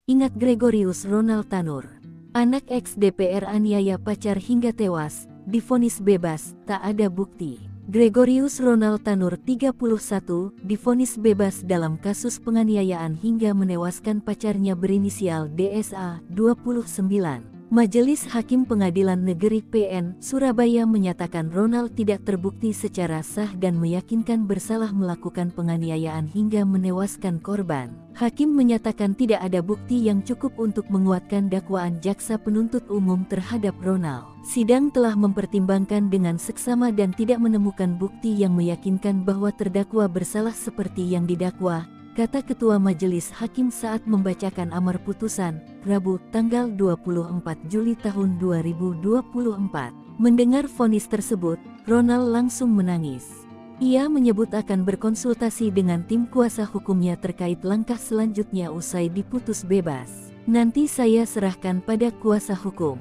Ingat Gregorius Ronald Tanur, anak ex-DPR aniaya pacar hingga tewas, divonis bebas, tak ada bukti. Gregorius Ronald Tanur 31 divonis bebas dalam kasus penganiayaan hingga menewaskan pacarnya berinisial DSA, 29. Majelis Hakim Pengadilan Negeri PN Surabaya menyatakan Ronald tidak terbukti secara sah dan meyakinkan bersalah melakukan penganiayaan hingga menewaskan korban. Hakim menyatakan tidak ada bukti yang cukup untuk menguatkan dakwaan jaksa penuntut umum terhadap Ronald. Sidang telah mempertimbangkan dengan seksama dan tidak menemukan bukti yang meyakinkan bahwa terdakwa bersalah seperti yang didakwa, kata Ketua Majelis Hakim saat membacakan amar putusan, Rabu, tanggal 24 Juli tahun 2024. Mendengar vonis tersebut, Ronald langsung menangis. Ia menyebut akan berkonsultasi dengan tim kuasa hukumnya terkait langkah selanjutnya usai diputus bebas. Nanti saya serahkan pada kuasa hukum.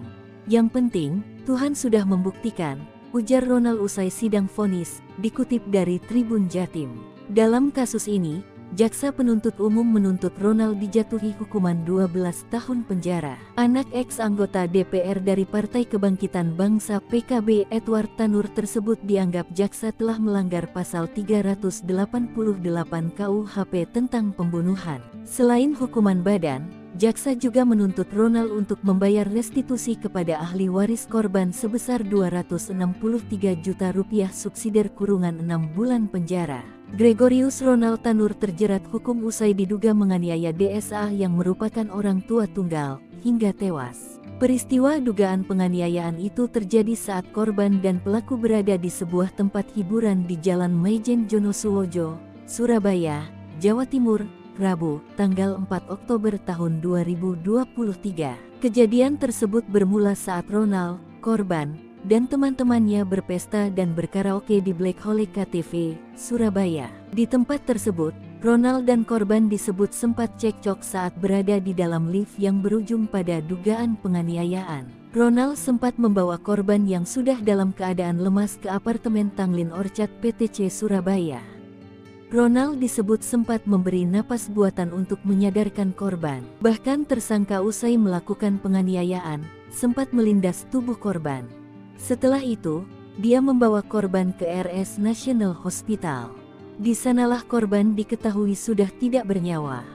Yang penting, Tuhan sudah membuktikan, ujar Ronald usai sidang vonis, dikutip dari Tribun Jatim. Dalam kasus ini, jaksa penuntut umum menuntut Ronald dijatuhi hukuman 12 tahun penjara. Anak ex-anggota DPR dari Partai Kebangkitan Bangsa PKB Edward Tanur tersebut dianggap jaksa telah melanggar pasal 388 KUHP tentang pembunuhan. Selain hukuman badan, jaksa juga menuntut Ronald untuk membayar restitusi kepada ahli waris korban sebesar Rp263 juta subsidiar kurungan 6 bulan penjara. Gregorius Ronald Tanur terjerat hukum usai diduga menganiaya DSA yang merupakan orang tua tunggal, hingga tewas. Peristiwa dugaan penganiayaan itu terjadi saat korban dan pelaku berada di sebuah tempat hiburan di Jalan Maijen Jonosuwojo, Surabaya, Jawa Timur, Rabu, tanggal 4 Oktober tahun 2023. Kejadian tersebut bermula saat Ronald, korban, dan teman-temannya berpesta dan berkaraoke di Black Hole KTV, Surabaya. Di tempat tersebut, Ronald dan korban disebut sempat cekcok saat berada di dalam lift yang berujung pada dugaan penganiayaan. Ronald sempat membawa korban yang sudah dalam keadaan lemas ke apartemen Tanglin Orchard PTC Surabaya. Ronald disebut sempat memberi napas buatan untuk menyadarkan korban. Bahkan tersangka usai melakukan penganiayaan, sempat melindas tubuh korban. Setelah itu, dia membawa korban ke RS National Hospital. Di sanalah korban diketahui sudah tidak bernyawa.